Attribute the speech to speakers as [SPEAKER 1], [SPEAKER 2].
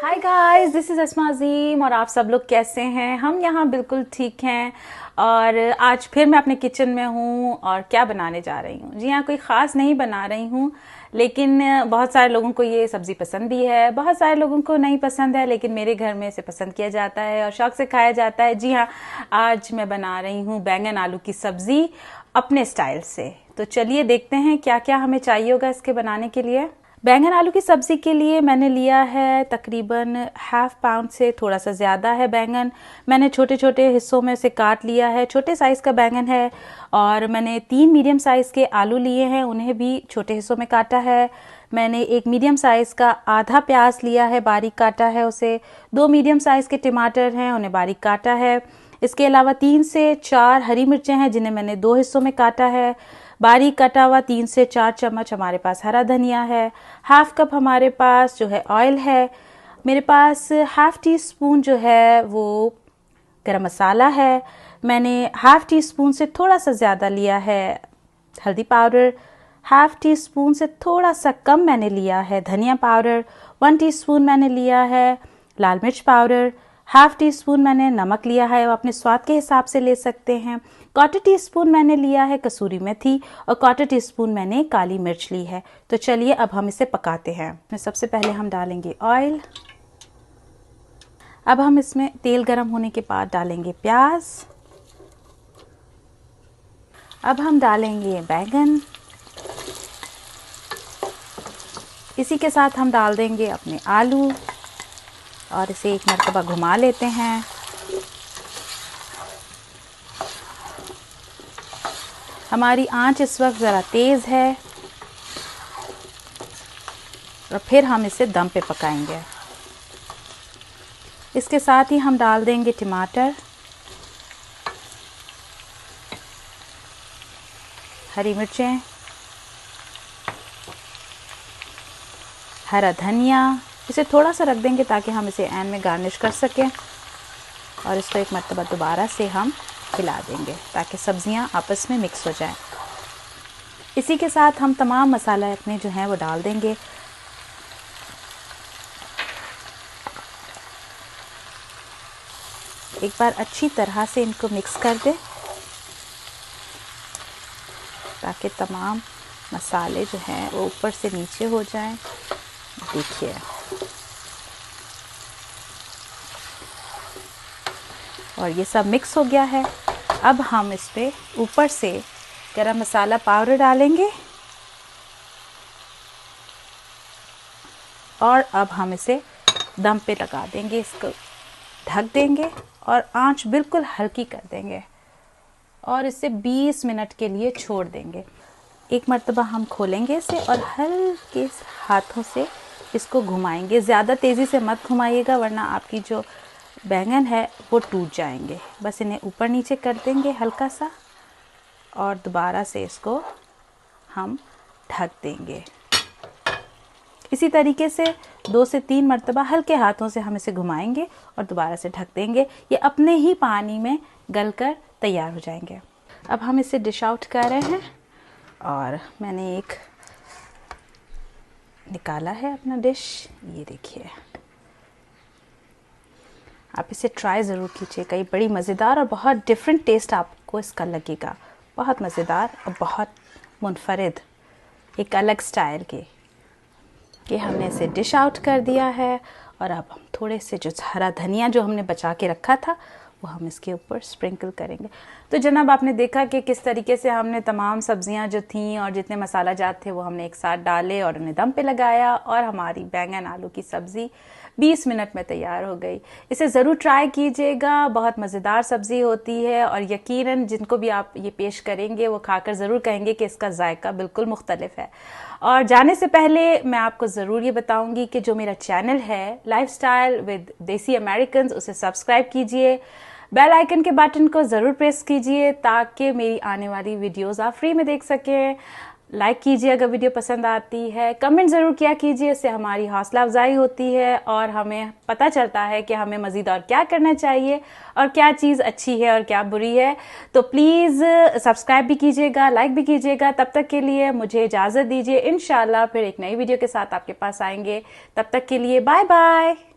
[SPEAKER 1] Hi guys, this is अस्मा अज़ीम और आप सब लोग कैसे हैं। हम यहाँ बिल्कुल ठीक हैं। और आज फिर मैं अपने किचन में हूँ और क्या बनाने जा रही हूँ। जी हाँ, कोई ख़ास नहीं बना रही हूँ, लेकिन बहुत सारे लोगों को ये सब्ज़ी पसंद भी है, बहुत सारे लोगों को नहीं पसंद है, लेकिन मेरे घर में इसे पसंद किया जाता है और शौक़ से खाया जाता है। जी हाँ, आज मैं बना रही हूँ बैंगन आलू की सब्ज़ी अपने स्टाइल से। तो चलिए देखते हैं क्या क्या हमें चाहिए होगा इसके बनाने के लिए। बैंगन आलू की सब्ज़ी के लिए मैंने लिया है तकरीबन ½ पाउंड से थोड़ा सा ज़्यादा है बैंगन। मैंने छोटे छोटे हिस्सों में से काट लिया है। छोटे साइज़ का बैंगन है। और मैंने 3 मीडियम साइज़ के आलू लिए हैं, उन्हें भी छोटे हिस्सों में काटा है। मैंने एक मीडियम साइज़ का आधा प्याज लिया है, बारीक काटा है उसे। 2 मीडियम साइज़ के टमाटर हैं, उन्हें बारीक काटा है। इसके अलावा 3 से 4 हरी मिर्चें हैं, जिन्हें मैंने 2 हिस्सों में काटा है। बारीक कटा हुआ 3 से 4 चम्मच हमारे पास हरा धनिया है। ½ कप हमारे पास जो है ऑयल है। मेरे पास ½ टी स्पून जो है वो गरम मसाला है। मैंने ½ टी स्पून से थोड़ा सा ज़्यादा लिया है हल्दी पाउडर। ½ टी स्पून से थोड़ा सा कम मैंने लिया है धनिया पाउडर। 1 टीस्पून मैंने लिया है लाल मिर्च पाउडर। ½ टी स्पून मैंने नमक लिया है, वो अपने स्वाद के हिसाब से ले सकते हैं। 1/4 टीस्पून मैंने लिया है कसूरी मेथी और 1/4 टीस्पून मैंने काली मिर्च ली है। तो चलिए अब हम इसे पकाते हैं। सबसे पहले हम डालेंगे ऑयल। अब हम इसमें तेल गरम होने के बाद डालेंगे प्याज। अब हम डालेंगे बैंगन। इसी के साथ हम डाल देंगे अपने आलू और इसे एक मरतबा घुमा लेते हैं। हमारी आंच इस वक्त ज़रा तेज़ है और फिर हम इसे दम पे पकाएंगे। इसके साथ ही हम डाल देंगे टमाटर, हरी मिर्चें, हरा धनिया। इसे थोड़ा सा रख देंगे ताकि हम इसे एंड में गार्निश कर सकें। और इसको एक मरतबा दोबारा से हम हिला देंगे ताकि सब्जियां आपस में मिक्स हो जाएं। इसी के साथ हम तमाम मसाला अपने जो हैं वो डाल देंगे। एक बार अच्छी तरह से इनको मिक्स कर दें ताकि तमाम मसाले जो हैं वो ऊपर से नीचे हो जाएं। देखिए, और ये सब मिक्स हो गया है। अब हम इस पे ऊपर से गरम मसाला पाउडर डालेंगे और अब हम इसे दम पे लगा देंगे। इसको ढक देंगे और आंच बिल्कुल हल्की कर देंगे और इसे 20 मिनट के लिए छोड़ देंगे। एक मरतबा हम खोलेंगे इसे और हल्के हाथों से इसको घुमाएंगे। ज़्यादा तेज़ी से मत घुमाइएगा वरना आपकी जो बैंगन है वो टूट जाएंगे। बस इन्हें ऊपर नीचे कर देंगे हल्का सा और दोबारा से इसको हम ढक देंगे। इसी तरीके से 2 से 3 मरतबा हल्के हाथों से हम इसे घुमाएंगे और दोबारा से ढक देंगे। ये अपने ही पानी में गलकर तैयार हो जाएंगे। अब हम इसे डिश आउट कर रहे हैं और मैंने एक निकाला है अपना डिश। ये देखिए, आप इसे ट्राई ज़रूर कीजिएगा। ये बड़ी मज़ेदार और बहुत डिफरेंट टेस्ट आपको इसका लगेगा। बहुत मज़ेदार और बहुत मुनफरिद, एक अलग स्टाइल के। कि हमने इसे डिश आउट कर दिया है और अब हम थोड़े से जो हरा धनिया जो हमने बचा के रखा था वो हम इसके ऊपर स्प्रिंकल करेंगे। तो जनाब, आपने देखा कि किस तरीके से हमने तमाम सब्जियां जो थीं और जितने मसाला जात थे वो हमने एक साथ डाले और उन्हें दम पे लगाया और हमारी बैंगन आलू की सब्ज़ी 20 मिनट में तैयार हो गई। इसे ज़रूर ट्राई कीजिएगा, बहुत मज़ेदार सब्ज़ी होती है और यकीनन जिनको भी आप ये पेश करेंगे वो खाकर ज़रूर कहेंगे कि इसका जायका बिल्कुल मुख्तलिफ है। और जाने से पहले मैं आपको ज़रूर ये बताऊंगी कि जो मेरा चैनल है लाइफस्टाइल विद देसी अमेरिकन्स, उसे सब्सक्राइब कीजिए। बेल आइकन के बटन को ज़रूर प्रेस कीजिए ताकि मेरी आने वाली वीडियोस आप फ्री में देख सकें। लाइक कीजिए अगर वीडियो पसंद आती है। कमेंट ज़रूर किया कीजिए, इससे हमारी हौसला अफजाई होती है और हमें पता चलता है कि हमें मज़ीद और क्या करना चाहिए और क्या चीज़ अच्छी है और क्या बुरी है। तो प्लीज़ सब्सक्राइब भी कीजिएगा, लाइक भी कीजिएगा। तब तक के लिए मुझे इजाज़त दीजिए। इंशाल्लाह फिर एक नई वीडियो के साथ आपके पास आएंगे। तब तक के लिए बाय बाय।